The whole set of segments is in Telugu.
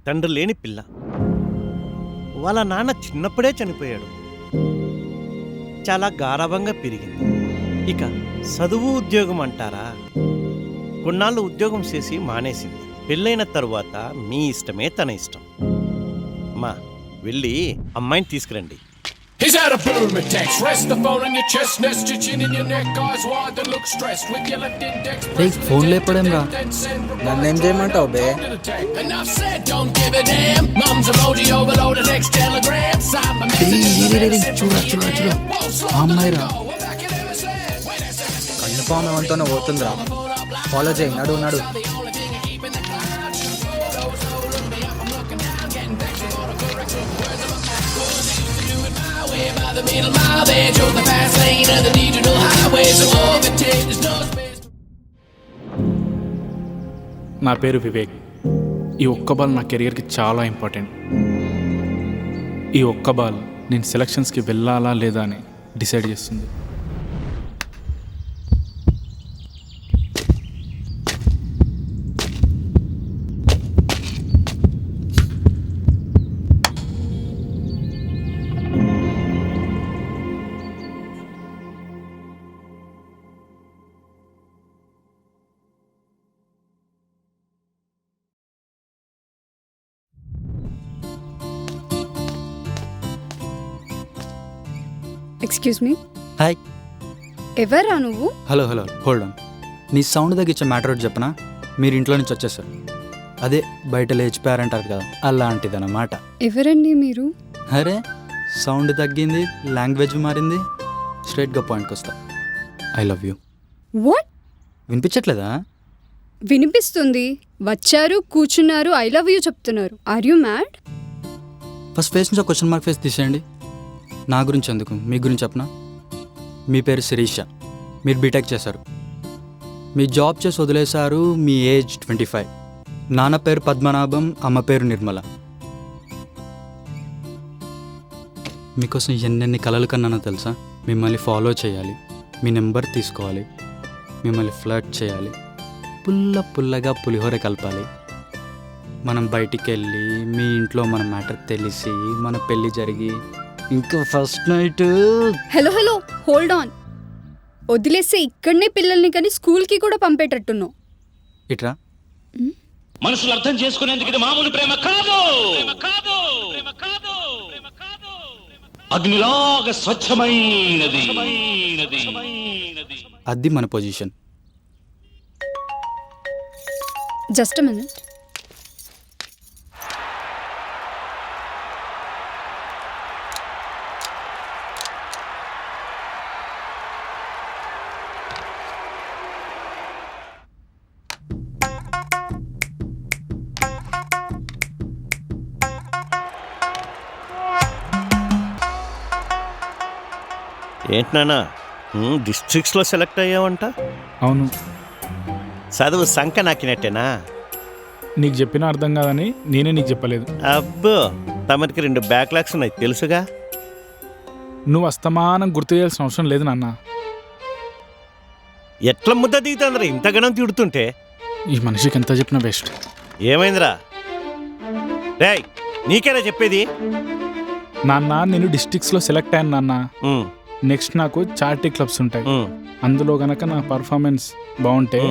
తండ్రి లేని పిల్ల. వాళ్ళ నాన్న చిన్నప్పుడే చనిపోయాడు. చాలా గారాబంగా పెరిగింది. ఇక చదువు ఉద్యోగం అంటారా, కొన్నాళ్ళు ఉద్యోగం చేసి మానేసింది. పెళ్ళైన తరువాత మీ ఇష్టమే తన ఇష్టం. మా వెళ్ళి అమ్మాయిని తీసుకురండి. He's had a booming text. Rest the phone on your chest, nest your chin in your neck. Eyes wide that look stressed with your left index. Phone లేపడం రా. నన్ను ఏం చేయమంటావు బే? Enough said, don't give a damn. Mom's emoji overloaded, next telegram. Sign my message. చూడ అమ్మాయి రా. కన్ఫామ్ ఏమంతోనే పోతుందిరా. ఫాలో చేయి, నడు. By the middle mile, they chose the fast lane of the digital highway, so overtake there's no space. నా పేరు వివేక్. ఈ ఒక్క బాల్ నా కెరియర్కి చాలా ఇంపార్టెంట్. ఈ ఒక్క బాల్ నేను సెలక్షన్స్కి వెళ్ళాలా లేదా అని డిసైడ్ చేస్తుంది. Excuse me. హాయ్. ఎవరా నువ్వు? Hello hold on. నీ సౌండ్ తగ్గించే మ్యాటర్ ఒకటి చెప్పనా? మీరు ఇంట్లో నుంచి వచ్చేసారు. అదే బయట లేచిపోయారంటారు కదా, అలాంటిదన్నమాట. ఎవరండి మీరు? అరే సౌండ్ తగ్గింది, లాంగ్వేజ్ మారింది, స్ట్రైట్గా పాయింట్కి వస్తా. I love you. వాట్? వినిపించట్లేదా? వినిపిస్తుంది. వచ్చారు, కూర్చున్నారు, ఐ లవ్ యూ చెప్తున్నారు. Are you mad? First phase నుంచి ఒక క్వశ్చన్ మార్క్ ఫేస్ తీసేయండి. నా గురించి ఎందుకు, మీ గురించి చెప్పనా? మీ పేరు శిరీష, మీరు బీటెక్ చేశారు, మీ జాబ్ చేసి వదిలేశారు, మీ ఏజ్ 25. నాన్న పేరు పద్మనాభం, అమ్మ పేరు నిర్మల. మీకోసం ఎన్నెన్ని కలలు కన్నానో తెలుసా? మిమ్మల్ని ఫాలో చేయాలి, మీ నెంబర్ తీసుకోవాలి, మిమ్మల్ని ఫ్లర్ట్ చేయాలి, పుల్లగా పులిహోర కలపాలి, మనం బయటికి వెళ్ళి మీ ఇంట్లో మన మ్యాటర్ తెలిసి మన పెళ్ళి జరిగి ఇంకా first night. Hello hold on. వదిలేస్తే ఇక్కడనే పిల్లల్ని కానీ స్కూల్కి కూడా పంపేటట్టున్నావు. ఇట్రా. మనుషులు అర్థం చేసుకునేందుకు ఇది మామూలు ప్రేమ కాదు. అగ్నిలాగా స్వచ్ఛమైనది. అది మన పొజిషన్. Just minute. ఏంటి నాన్నా డిస్ట్రిక్ట్స్లో సెలెక్ట్ అయ్యావంట? అవును. చదువు సంఖ నాకినట్టేనా? నీకు చెప్పినా అర్థం కాదని నేనే నీకు చెప్పలేదు. అబ్బో, తమరికి 2 బ్యాక్లాగ్స్ ఉన్నాయి తెలుసుగా. నువ్వు అస్తమానం గుర్తు చేయాల్సిన అవసరం లేదు నాన్న. ఎట్లా ముద్ద దిగుతుందిరా ఇంతగానం తిడుతుంటే? ఈ మనిషికి ఎంత చెప్పినా బెస్ట్. ఏమైందిరా రేయ్, నీకేనా చెప్పేది? నాన్న నేను డిస్ట్రిక్ట్స్లో సెలెక్ట్ అయ్యాను నాన్న. నెక్స్ట్ నాకు చారిటీ క్లబ్స్ ఉంటాయి. అందులో గనక నా పర్ఫార్మెన్స్ బాగుంటే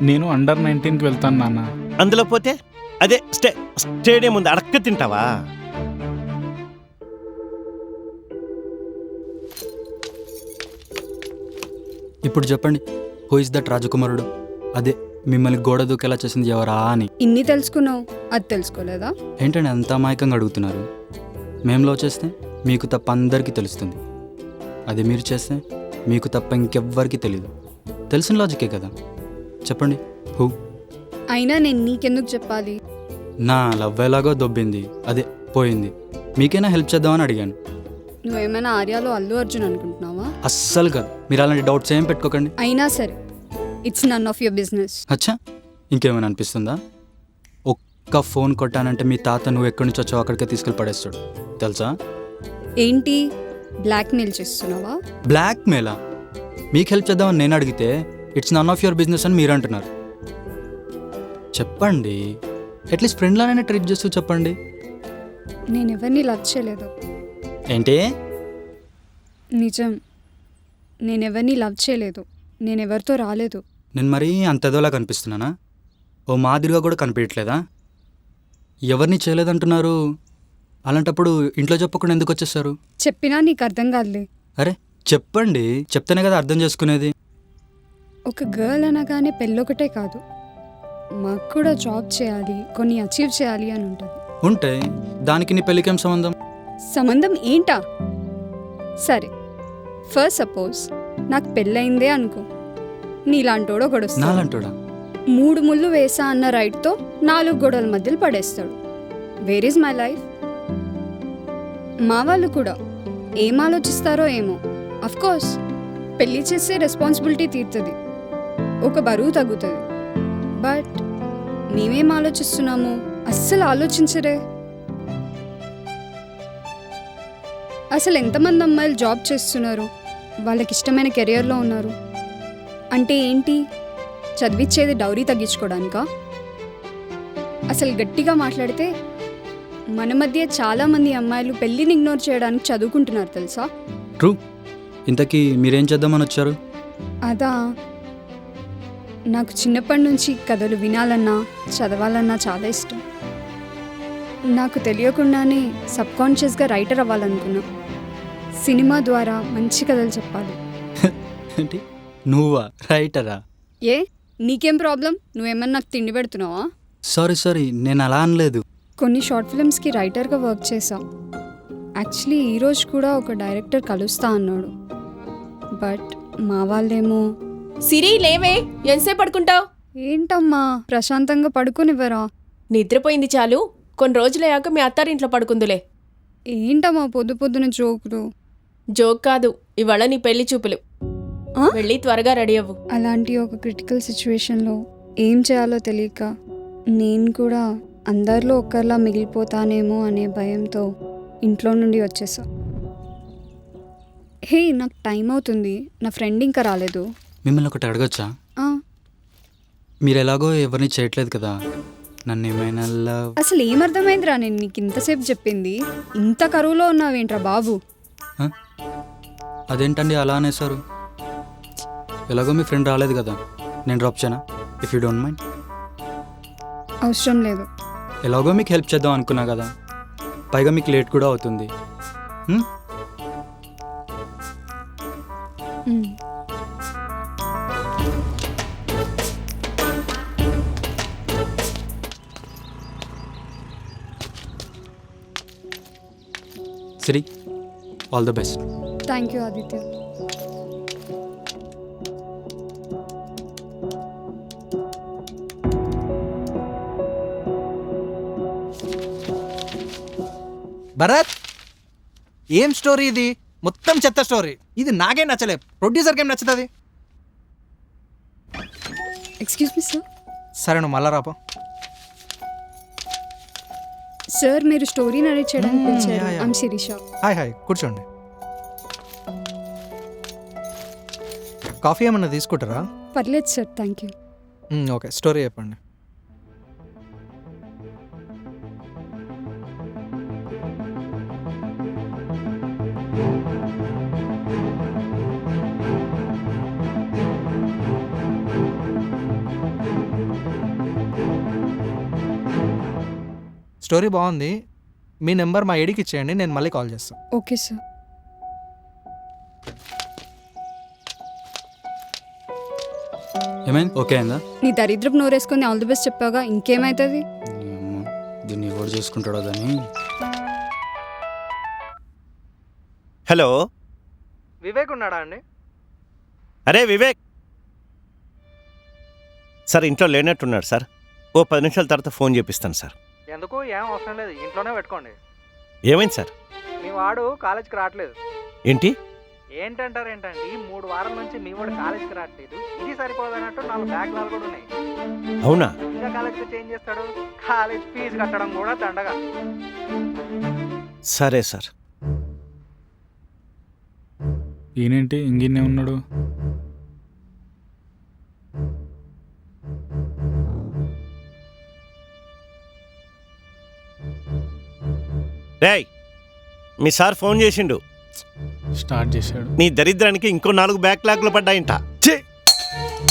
నేను అండర్ 19కి వెళ్తాను నాన్న. అందులో పోతే అదే స్టేడియం ముందు అడక్క తింటావా? ఇప్పుడు చెప్పండి, హూ ఇస్ దట్ రాజకుమారుడు? అదే మిమ్మల్ని గోడ దూకేలా చేసింది ఎవరా అని. ఇన్ని తెలుసుకున్నావు, అది తెలుసుకోలేదా? ఏంటంటే అంత అమాయకంగా అడుగుతున్నారు? మేము లవ్ చేస్తే మీకు తప్ప అందరికీ తెలుస్తుంది, అది మీరు చేస్తే మీకు తప్ప ఇంకెవ్వరికి తెలీదు. తెలిసిన లాజికే కదా. చెప్పండి హూ? అయినా నేను నీకెందుకు చెప్పాలి? నా లవ్ ఎలాగో దొబ్బింది, అదే పోయింది. మీకైనా హెల్ప్ చేద్దామని అడిగాను. నువ్వేమైనా ఆర్యాలో అల్లు అర్జున్ అనుకుంటున్నావా? అస్సలు కాదు. మీరు అలాంటి డౌట్స్ ఏం పెట్టుకోకండి. అయినా సరే, it's none of your business. అచ్చా, ఇంకేమైనా అనిపిస్తుందా? ఒక్క ఫోన్ కొట్టానంటే మీ తాత నువ్వు ఎక్కడి నుంచి వచ్చావు అక్కడికే తీసుకెళ్ళి పడేస్తాడు తెలుసా? ఏంటి బ్లాక్మెయిల్ చేస్తున్నావా? బ్లాక్మెయిలా? మీకు హెల్ప్ చేద్దామని నేను అడిగితే it's none of your business అని మీరు అంటున్నారు. చెప్పండి, అట్లీస్ట్ ఫ్రెండ్లానే ట్రీట్ చేస్తూ చెప్పండి. నేను ఎవరిని లవ్ చేయలేదు. ఏంటి? నిజం, నేను ఎవరిని లవ్ చేయలేదు. నేను ఎవరితో రాలేదు. నేను మరీ అంత ఎదోలా కనిపిస్తున్నానా? ఓ మాదిరిగా కూడా కనిపించట్లేదా? ఎవరిని చేయలేదంటున్నారు? అలాంటప్పుడు ఇంట్లో చెప్పకుండా ఎందుకు వచ్చేస్తారు? చెప్పినా నీకు అర్థం కాదులే. అరే చెప్పండి, చెప్తేనే కదా అర్థం చేసుకునేది. ఒక గర్ల్ అనగానే పెళ్ళొకటే కాదు, మాకు కూడా జాబ్ చేయాలి, కొన్ని అచీవ్ చేయాలి అని ఉంటుంది. ఉంటే దానికి నీ పెళ్ళికేం సంబంధం? సంబంధం ఏంటా? సరే, ఫస్ట్ సపోజ్ నాకు పెళ్ళయిందే అనుకో, నీలాంటోడు ఒకడు వస్తాడు. నాలంటోడా? 3 ముళ్ళు వేసా అన్న రైట్తో 4 గొడవల మధ్యలో పడేస్తాడు. Where is my life? మా వాళ్ళు కూడా ఏం ఆలోచిస్తారో ఏమో. అఫ్కోర్స్ పెళ్ళి చేస్తే రెస్పాన్సిబిలిటీ తీరుతుంది, ఒక బరువు తగ్గుతుంది. బట్ మేమేం ఆలోచిస్తున్నాము? అస్సలు ఆలోచించరే. అసలు ఎంతమంది అమ్మాయిలు జాబ్ చేస్తున్నారు, వాళ్ళకి ఇష్టమైన కెరియర్లో ఉన్నారు. అంటే ఏంటి, చదివిచ్చేది డౌరీ తగ్గించుకోవడానికా? అసలు గట్టిగా మాట్లాడితే మన మధ్య చాలామంది అమ్మాయిలు పెళ్ళిని ఇగ్నోర్ చేయడానికి చదువుకుంటున్నారు తెలుసా? ట్రూ. ఇంతకీ మీరేం చేద్దామని వచ్చారు? అదా, నాకు చిన్నప్పటి నుంచి కథలు వినాలన్నా చదవాలన్నా చాలా ఇష్టం. నాకు తెలియకుండానే సబ్కాన్షియస్గా రైటర్ అవ్వాలనుకున్నా. సినిమా ద్వారా మంచి కథలు చెప్పాలి. ఏంటి, నువ్వా రైటరా? ఏ, నీకేం ప్రాబ్లం? నువ్వేమన్నా నాకు తిండి పెడుతున్నావా? సారీ, నేను అలా అనలేదు. కొన్ని షార్ట్ ఫిల్మ్స్కి రైటర్గా వర్క్ చేశా. యాక్చువల్లీ ఈరోజు కూడా ఒక డైరెక్టర్ కలుస్తా అన్నాడు. బట్ మా వాళ్ళేమో, సిరి లేవే, ఎంతసేపు పడుకుంటావు? ఏంటమ్మా ప్రశాంతంగా పడుకోనివ్వరా? నిద్రపోయింది చాలు, కొన్ని రోజులయ్యాక మీ అత్తారింట్లో పడుకుందులే. ఏంటమ్మా పొద్దు పొద్దున జోకులు? జోక్ కాదు, ఇవాళ నీ పెళ్లి చూపులు. ఆ? వెళ్ళి త్వరగా రెడీ అవ్వు. అలాంటి ఒక క్రిటికల్ సిచ్యువేషన్లో ఏం చేయాలో తెలియక నేను కూడా అందరిలో ఒక్కరిలా మిగిలిపోతానేమో అనే భయంతో ఇంట్లో నుండి వచ్చేసా. హే, నాకు టైం అవుతుంది, నా ఫ్రెండ్ ఇంకా రాలేదు. మిమ్మల్ని ఒకటి అడగొచ్చా? ఆ, మీరు ఎలాగో ఎవరిని చేయట్లేదు కదా, నన్ను ఏమైనా లవ్... అసలు ఏమర్థమైందిరా నేను నీకు ఇంతసేపు చెప్పింది? ఇంత కరువులో ఉన్నావేంట్రా బాబు? ఆ? అదేంటండి అలా అనేసారు? ఎలాగో మీ ఫ్రెండ్ రాలేదు కదా, నేను డ్రాప్ చేయనా? If you don't mind. అవసరం లేదు. ఎలాగో మీకు హెల్ప్ చేద్దాం అనుకున్నా కదా, పైగా మీకు లేట్ కూడా అవుతుంది. మ్. Siri, all the best. Thank you Aditya. Bharat, ఏం స్టోరీ ఇది? మొత్తం చెత్త స్టోరీ. ఇది నాకేం నచ్చలే, ప్రొడ్యూసర్కి ఏం నచ్చుతుంది? Excuse me sir. సరే, నువ్వు మళ్ళా రాపో. సార్, మీరు స్టోరీ నరేట్ చేయడానికి పిలిచారు. yeah. ఐమ్ శిరీష. హాయ్, కూర్చోండి. కాఫీ ఏమన్నా తీసుకుంటారా? పర్లేదు sir, thank you. Okay, story చెప్పండి. స్టోరీ బాగుంది. మీ నెంబర్ మా ఐడికి ఇచ్చేయండి, నేను మళ్ళీ కాల్ చేస్తాను. Okay sir. ఏమైంది, ఓకే అయిందా? నీ దరిద్రపు నోరేసుకొని ఆల్ ది బెస్ట్ చెప్పాగా, ఇంకేమవుతుంది? దీన్ని ఎవరు చేసుకుంటాడో కానీ. హలో, వివేక్ ఉన్నాడా అండి? అరే వివేక్ సార్, ఇంట్లో లేనట్టున్నాడు సార్. ఓ 10 నిమిషాల తర్వాత ఫోన్ చేపిస్తాను సార్. ఎందుకు, ఏం అవసరం లేదు, ఇంట్లోనే పెట్టుకోండి. ఏమైంది సార్? మీ వాడు కాలేజ్కి రావట్లేదు. ఏంటి? ఏంటంటారు ఏంటండి, 3 వారాల నుంచి మీ వాడు కాలేజ్కి రావట్లేదు. ఇది సరిపోదన్నట్టు 4 బ్యాక్లాలు కూడా ఉన్నాయి. అవునా? ఇంకా కాలేజ్కి చేంజ్ చేస్తాడు. కాలేజ్ ఫీజు కట్టడం కూడా దండగా. సరే సార్. ఈయనేంటి ఇంగిన్నే ఉన్నాడు? రేయ్ మీ సార్ ఫోన్ చేసిండు. స్టార్ట్ చేశాడు. నీ దరిద్రానికి ఇంకో 4 బ్యాక్లాగ్లు పడ్డాయంట.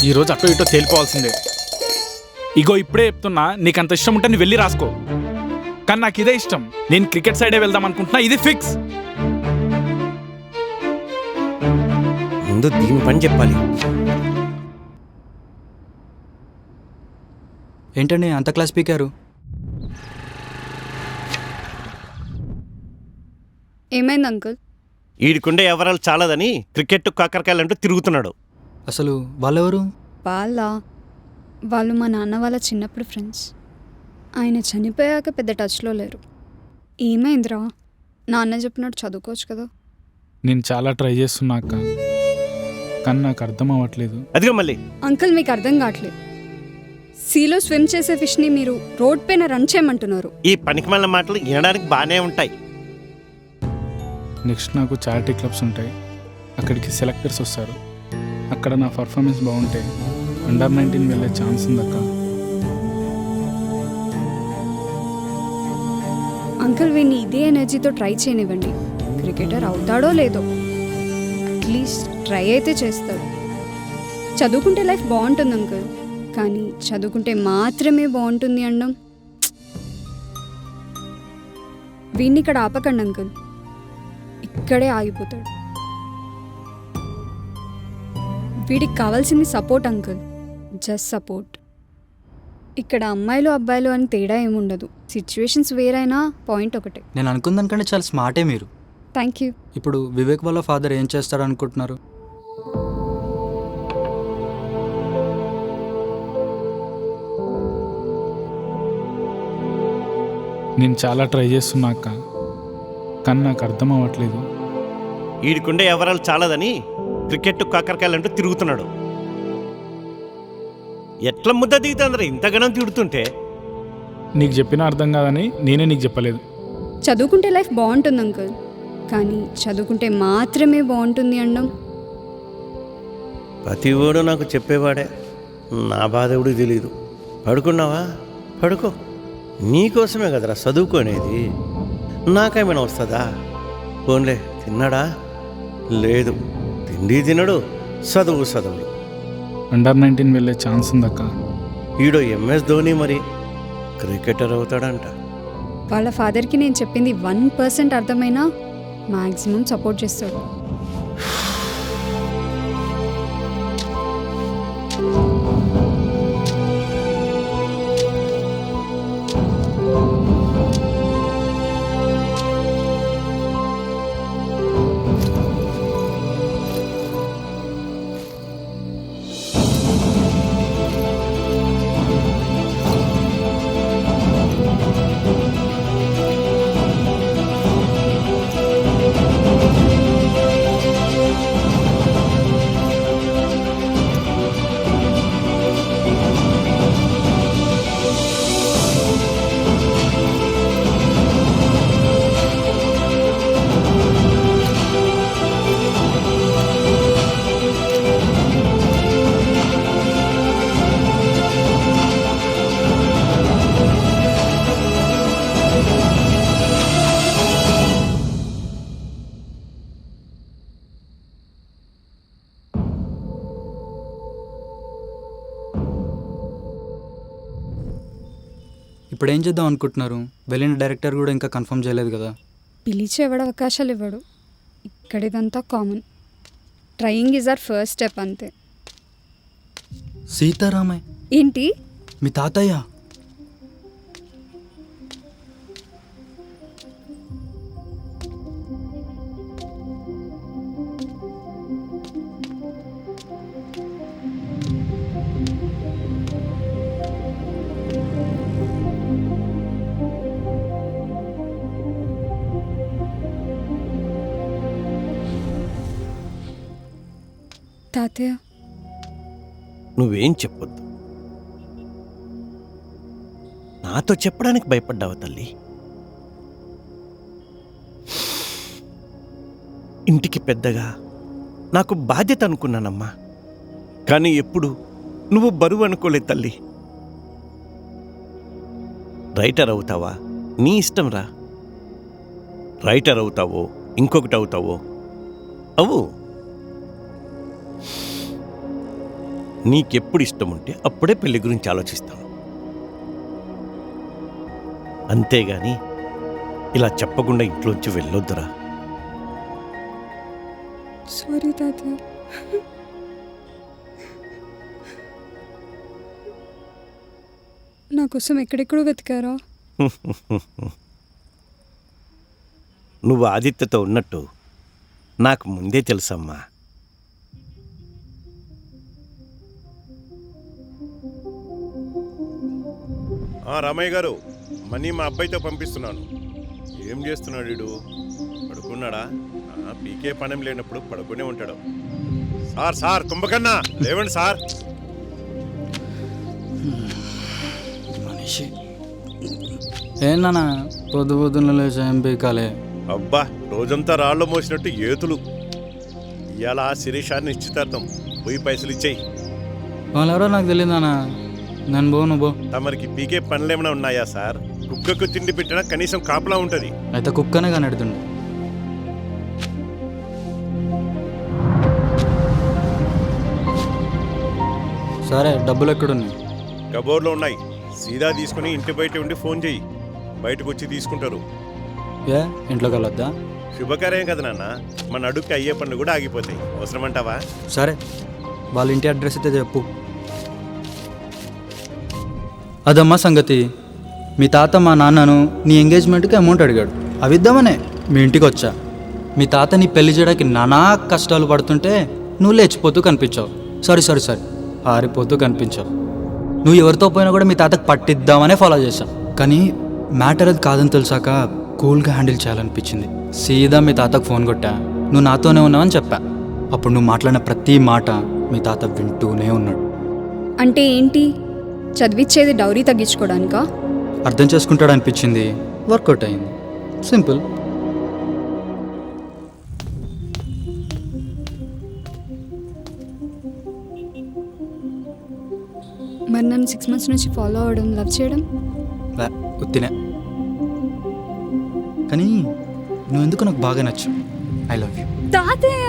ఈరోజు అటో ఇటో తేలిపోవాల్సిందే. ఇగో ఇప్పుడే చెప్తున్నా, నీకు అంత ఇష్టం ఉంటే నువ్వు వెళ్ళి రాసుకో. కానీ నాకు ఇదే ఇష్టం. నేను క్రికెట్ సైడే వెళ్దాం అనుకుంటున్నా. ఇది ఫిక్స్. ముందు దీని పని చెప్పాలి. ఏంటండి అంత క్లాస్ పీకారు? ఏమైంది అంకుల్? ఈడికుండే ఎవరాలు చాలదని క్రికెట్ కాకరకాయలంటూ తిరుగుతున్నాడు. అసలు వాళ్ళెవరు? వాళ్ళు మా నాన్న వాళ్ళ చిన్నప్పుడు ఫ్రెండ్స్. ఆయన చనిపోయాక పెద్ద టచ్లో లేరు. ఏమైందిరా? నాన్న చెప్పినట్టు చదువుకోవచ్చు కదా. నేను చాలా ట్రై చేస్తున్నా అక్క, కానీ నాకు అర్థం అవ్వట్లేదు. అదిగో మళ్ళీ. అంకుల్ మీకు అర్థం కావట్లేదు. సీలో స్విమ్ చేసే ఫిష్ని మీరు రోడ్ పైన రన్ చేయమంటున్నారు. ఈ పనికిమాలిన మాటలు వినడానికి బాగానే ఉంటాయి. నెక్స్ట్ నాకు చారిటీ క్లబ్స్ ఉంటాయి. అక్కడికి సెలెక్టర్స్ వస్తారు. అక్కడ నా పర్ఫార్మెన్స్ బాగుంటే అండర్-19 వెళ్ళే ఛాన్స్ ఉందక్క. అంకుల్ వీడిని ఇదే ఎనర్జీతో ట్రై చేయనివ్వండి. క్రికెటర్ అవుతాడో లేదో, అట్లీస్ట్ ట్రై అయితే చేస్తాడు. చదువుకుంటే లైఫ్ బాగుంటుంది అంకుల్, కానీ చదువుకుంటే మాత్రమే బాగుంటుంది అనడం. వీడిని ఇక్కడ ఆపకండి అంకుల్, ఇక్కడే ఆగిపోతాడు. వీడికి కావాల్సింది సపోర్ట్ అంకుల్, జస్ట్ సపోర్ట్. ఇక్కడ అమ్మాయిలు అబ్బాయిలు అని తేడా ఏముండదు. సిచ్యువేషన్స్ వేరైనా పాయింట్ ఒకటే. నేను అనుకున్న దానికంటే చాలా స్మార్టే మీరు. Thank you. ఇప్పుడు వివేక్ వాళ్ళ ఫాదర్ ఏం చేస్తాడు అనుకుంటున్నారు? నేను చాలా ట్రై చేస్తున్నా అక్క, కానీ నాకు అర్థం అవ్వట్లేదు. ఈడికుండే ఎవరాలు చాలదని క్రికెట్ కాకరకాయలంటూ తిరుగుతున్నాడు. ఎట్లా ముద్ద దిగుతుందిరా ఇంతగానం తిడుతుంటే? నీకు చెప్పినా అర్థం కాదని నేనే నీకు చెప్పలేదు. చదువుకుంటే లైఫ్ బాగుంటుంది అంకుల్, కానీ చదువుకుంటే మాత్రమే బాగుంటుంది అనడం. ప్రతి ఓడు నాకు చెప్పేవాడే. నా బాధ ఎవడికి తెలీదు. పడుకున్నావా? పడుకో. నీకోసమే కదరా చదువుకోనేది. నాకేమైనా వస్తుందా? పోన్లే. తిన్నాడా? లేదు. తిండి తినడు, చదువుడు. అండర్-19 వెళ్ళే ఛాన్స్ ఉందక్క. ఈడో MS ధోని మరి క్రికెటర్ అవుతాడంట. వాళ్ళ ఫాదర్కి నేను చెప్పింది 1% అర్థమైనా మ్యాక్సిమం సపోర్ట్ చేస్తాడు. ఇప్పుడు ఏం చేద్దాం అనుకుంటున్నారు? వెళ్ళిన డైరెక్టర్ కూడా ఇంకా కన్ఫర్మ్ చేయలేదు కదా. పిలిచి ఎవడు అవకాశాలు ఇవ్వడు. ఇక్కడ ఇదంతా common. Trying is our first step అంతే. సీతారామయ్య ఏంటి? మీ తాతయ్య? తాతయ్య నువ్వేం చెప్పొద్దు. నాతో చెప్పడానికి భయపడ్డావు తల్లి. ఇంటికి పెద్దగా నాకు బాధ్యత అనుకున్నానమ్మా, కానీ ఎప్పుడు నువ్వు బరువు అనుకోలేదు తల్లి. రైటర్ అవుతావా నీ ఇష్టం రా, రైటర్ అవుతావో ఇంకొకటి అవుతావో అవు. నీకెప్పుడు ఇష్టం ఉంటే అప్పుడే పెళ్లి గురించి ఆలోచిస్తాను. అంతేగాని ఇలా చెప్పకుండా ఇంట్లోంచి వెళ్ళొద్దురా. సారీ తాతయ్య. నా కోసం ఎక్కడెక్కడో వెతికారా? నువ్వు ఆదిత్యతో ఉన్నట్టు నాకు ముందే తెలుసమ్మా. రామయ్య గారు, మనీ మా అబ్బాయితో పంపిస్తున్నాను. ఏం చేస్తున్నాడు వీడు? పడుకున్నాడా? పీకే పనం లేనప్పుడు పడుకునే ఉంటాడు. సార్ సార్ కుంభకన్నా లేవండి సార్. మనిషి ఏందన్నా పొద్దు పొద్దున్న లేచి ఏం పీకాలే? అబ్బా, రోజంతా రాళ్ళు మోసినట్టు ఏతులు. ఇవాళ శిరీషాన్ని నిశ్చితార్థం. పోయి పైసలు ఇచ్చేయి. వాళ్ళెవరో నాకు తెలియదన్నా. నేను బో, నువ్వు బో. తమరికి పీకే పనులేమైనా ఉన్నాయా సార్? కుక్కకు తిండి పెట్టినా కనీసం కాపలా ఉంటుంది. అయితే కుక్కనే కానీ ఎడుతుండే. సరే, డబ్బులు ఎక్కడున్నాయి? కబోర్డ్లో ఉన్నాయి. సీదా తీసుకుని ఇంటి బయట ఉండి ఫోన్ చెయ్యి. బయటకు వచ్చి తీసుకుంటారు. ఏ ఇంట్లోకి వెళ్ళొద్దా? శుభకార్యం కదా నాన్న. మన అడుగుకి అయ్యే పనులు కూడా ఆగిపోతాయి. అవసరమంటావా? సరే, వాళ్ళ ఇంటి అడ్రస్ అయితే చెప్పు. అదమ్మా సంగతి. మీ తాత మా నాన్నను నీ ఎంగేజ్మెంట్కి అమౌంట్ అడిగాడు. అవి ఇద్దామనే మీ ఇంటికి వచ్చా. మీ తాత నీ పెళ్లి చేయడానికి నానా కష్టాలు పడుతుంటే నువ్వు లేచిపోతూ కనిపించావు. సారీ ఆరిపోతూ కనిపించావు. నువ్వు ఎవరితో పోయినా కూడా మీ తాతకు పట్టిద్దామనే ఫాలో చేశావు. కానీ మ్యాటర్ అది కాదని తెలిసాక కూల్గా హ్యాండిల్ చేయాలనిపించింది. సీదా మీ తాతకు ఫోన్ కొట్టా. నువ్వు నాతోనే ఉన్నావని చెప్పా. అప్పుడు నువ్వు మాట్లాడిన ప్రతి మాట మీ తాత వింటూనే ఉన్నాడు. అంటే ఏంటి? చదివిచ్చేది డౌరీ తగ్గించుకోవడానికా? అర్థం చేసుకుంటాడు అనిపించింది. వర్కౌట్ అయింది. సింపుల్. మరి నన్ను 6 months నుంచి ఫాలో అవ్వడం, లవ్ చేయడం? ఉత్తినే. కానీ నువ్వెందుకు నాకు బాగా నచ్చు. ఐ లవ్ యూ తాతయ్య.